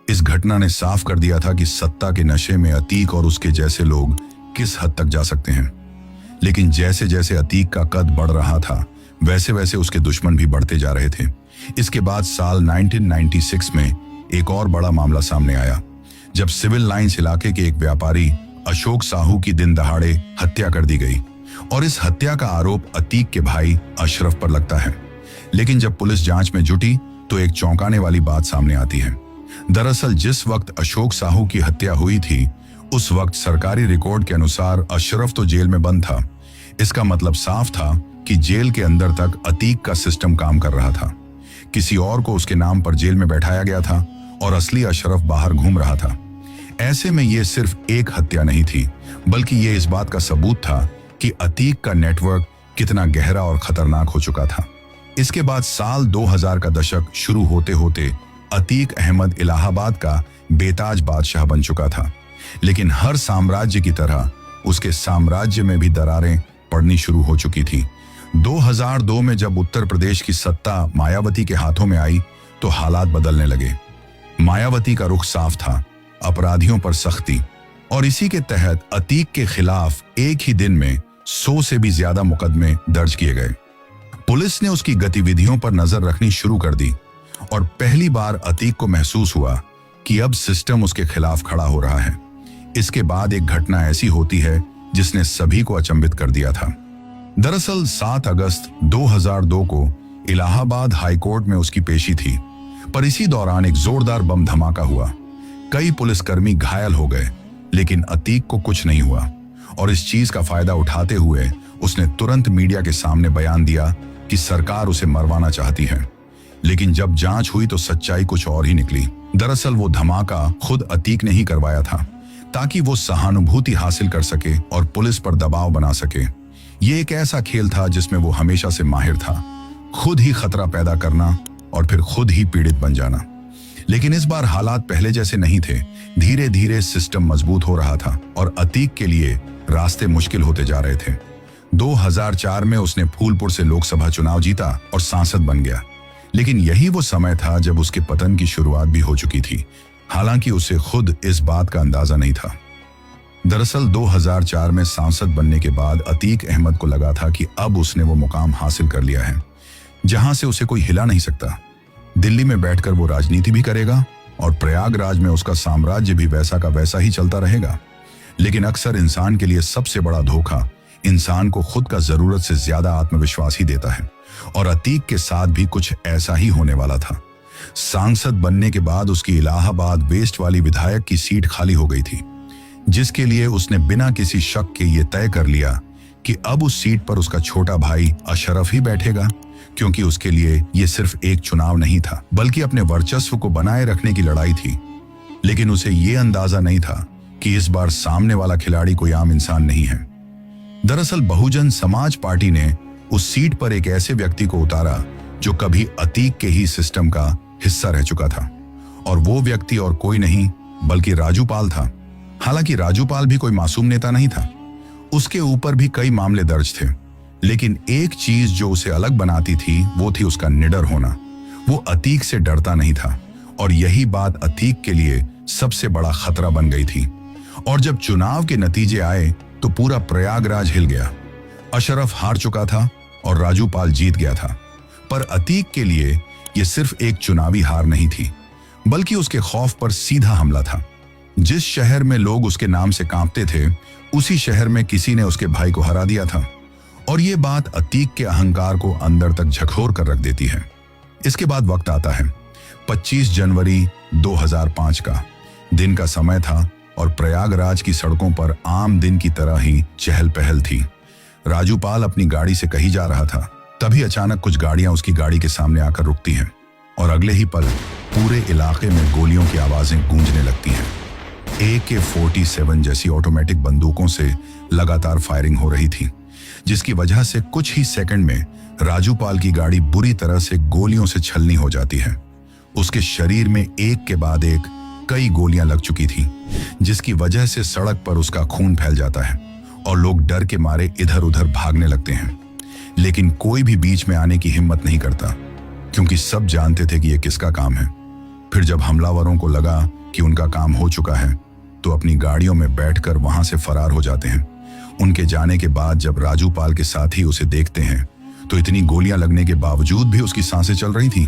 इस घटना ने साफ कर दिया था कि सत्ता के नशे में अतीक और उसके जैसे लोग किस हद तक जा सकते हैं। लेकिन जैसे जैसे अतीक का कद बढ़ रहा था, वैसे वैसे उसके दुश्मन भी बढ़ते जा रहे थे। इसके बाद साल 1996 में एक और बड़ा मामला सामने आया, जब सिविल लाइंस इलाके के एक व्यापारी अशोक साहू की दिन दहाड़े हत्या कर दी गई और इस हत्या का आरोप अतीक के भाई अशरफ पर लगता है। लेकिन जब पुलिस जांच में जुटी तो एक चौंकाने वाली बात सामने आती है। दरअसल जिस वक्त अशोक साहू की हत्या हुई थी, उस वक्त सरकारी रिकॉर्ड के अनुसार अशरफ तो जेल में बंद था। इसका मतलब साफ था कि जेल के अंदर तक अतीक का सिस्टम काम कर रहा था। किसी और को उसके नाम पर जेल में बैठाया गया था और असली अशरफ बाहर घूम रहा था। ऐसे में ये सिर्फ एक हत्या नहीं थी, बल्कि ये इस बात का सबूत था कि अतीक का नेटवर्क कितना गहरा और खतरनाक हो चुका था। इसके बाद साल 2000 का दशक शुरू होते होते अतीक अहमद इलाहाबाद का बेताज बादशाह बन चुका था। लेकिन हर साम्राज्य की तरह उसके साम्राज्य में भी दरारें पड़नी शुरू हो चुकी थी। 2002 में जब उत्तर प्रदेश की सत्ता मायावती के हाथों में आई तो हालात बदलने लगे। मायावती का रुख साफ था, अपराधियों पर सख्ती, और इसी के तहत अतीक के खिलाफ एक ही दिन में 100 से भी ज्यादा मुकदमे दर्ज किए गए। पुलिस ने उसकी गतिविधियों पर नजर रखनी शुरू कर दी और पहली बार अतीक को महसूस हुआ कि अब सिस्टम उसके खिलाफ खड़ा हो रहा है। इसके बाद एक घटना ऐसी होती है जिसने सभी को अचंभित कर दिया था। दरअसल 7 अगस्त 2002 को इलाहाबाद हाईकोर्ट में उसकी पेशी थी, पर इसी दौरान एक जोरदार बम धमाका हुआ। कई पुलिसकर्मी घायल हो गए, लेकिन अतीक को कुछ नहीं हुआ और इस चीज का फायदा उठाते हुए उसने तुरंत मीडिया के सामने बयान दिया कि सरकार उसे मरवाना चाहती है। लेकिन जब जांच हुई तो सच्चाई कुछ और ही निकली। दरअसल वो धमाका खुद अतीक ने ही करवाया था, ताकि वो सहानुभूति हासिल कर सके और पुलिस पर दबाव बना सके। ये एक ऐसा खेल था जिसमें वो हमेशा से माहिर था, खुद ही खतरा पैदा करना और फिर खुद ही पीड़ित बन जाना। लेकिन इस बार हालात पहले जैसे नहीं थे। धीरे धीरे सिस्टम मजबूत हो रहा था और अतीक के लिए रास्ते मुश्किल होते जा रहे थे। 2004 में उसने फूलपुर से लोकसभा चुनाव जीता और सांसद बन गया। लेकिन यही वो समय था जब उसके पतन की शुरुआत भी हो चुकी थी, हालांकि उसे खुद इस बात का अंदाजा नहीं था। दरअसल 2004 में सांसद बनने के बाद अतीक अहमद को लगा था कि अब उसने वो मुकाम हासिल कर लिया है जहां से उसे कोई हिला नहीं सकता। दिल्ली में बैठकर वो राजनीति भी करेगा और प्रयागराज में उसका साम्राज्य भी वैसा का वैसा ही चलता रहेगा। लेकिन अक्सर इंसान के लिए सबसे बड़ा धोखा इंसान को खुद का जरूरत से ज्यादा आत्मविश्वास ही देता है, और अतीक के साथ भी कुछ ऐसा ही होने वाला था। सांसद बनने के बाद उसकी इलाहाबाद वेस्ट वाली विधायक की सीट खाली हो गई थी, जिसके लिए उसने बिना किसी शक के ये तय कर लिया कि अब उस सीट पर उसका छोटा भाई अशरफ ही बैठेगा, क्योंकि उसके लिए ये सिर्फ एक चुनाव नहीं था, बल्कि अपने वर्चस्व को बनाए रखने की लड़ाई थी। लेकिन उसे ये अंदाजा नहीं था कि इस बार सामने वाला खिलाड़ी कोई आम इंसान नहीं है। दरअसल बहुजन समाज पार्टी ने उस सीट पर एक ऐसे व्यक्ति को उतारा जो कभी अतीक के ही सिस्टम का हिस्सा रह चुका था, और वो व्यक्ति और कोई नहीं बल्कि राजू पाल था। हालांकि राजू पाल भी कोई मासूम नेता नहीं था, उसके ऊपर भी कई मामले दर्ज थे। लेकिन एक चीज जो उसे अलग बनाती थी वो थी उसका निडर होना। वो अतीक से डरता नहीं था, और यही बात अतीक के लिए सबसे बड़ा खतरा बन गई थी। और जब चुनाव के नतीजे आए तो पूरा प्रयागराज हिल गया। अशरफ हार चुका था और राजू पाल जीत गया था, पर अतीक के लिए यह सिर्फ एक चुनावी हार नहीं थी, बल्कि उसके खौफ पर सीधा हमला था। जिस शहर में लोग उसके नाम से कांपते थे, उसी शहर में किसी ने उसके भाई को हरा दिया था, और ये बात अतीक के अहंकार को अंदर तक झकझोर कर रख देती है। इसके बाद वक्त आता है 25 जनवरी 2005 का। दिन का समय था और प्रयागराज की सड़कों पर आम दिन की तरह ही चहल पहल थी। राजू पाल अपनी गाड़ी से कहीं जा रहा था, तभी अचानक कुछ गाड़ियां उसकी गाड़ी के सामने आकर रुकती हैं, और अगले ही पल पूरे इलाके में गोलियों की आवाजें गूंजने लगती हैं। AK-47 जैसी ऑटोमेटिक बंदूकों से लगातार फायरिंग हो रही थी, जिसकी वजह से कुछ ही सेकंड में राजू पाल की गाड़ी बुरी तरह से गोलियों से छलनी हो जाती है। उसके शरीर में एक के बाद एक कई गोलियां लग चुकी थी, जिसकी वजह से सड़क पर उसका खून फैल जाता है और लोग डर के मारे इधर उधर भागने लगते हैं। लेकिन कोई भी बीच में आने की हिम्मत नहीं करता, क्योंकि सब जानते थे कि यह किसका काम है। फिर जब हमलावरों को लगा कि उनका काम हो चुका है तो अपनी गाड़ियों में बैठकर वहां से फरार हो जाते हैं। उनके जाने के बाद जब राजू पाल के साथी उसे देखते हैं तो इतनी गोलियां लगने के बावजूद भी उसकी सांसें चल रही थीं।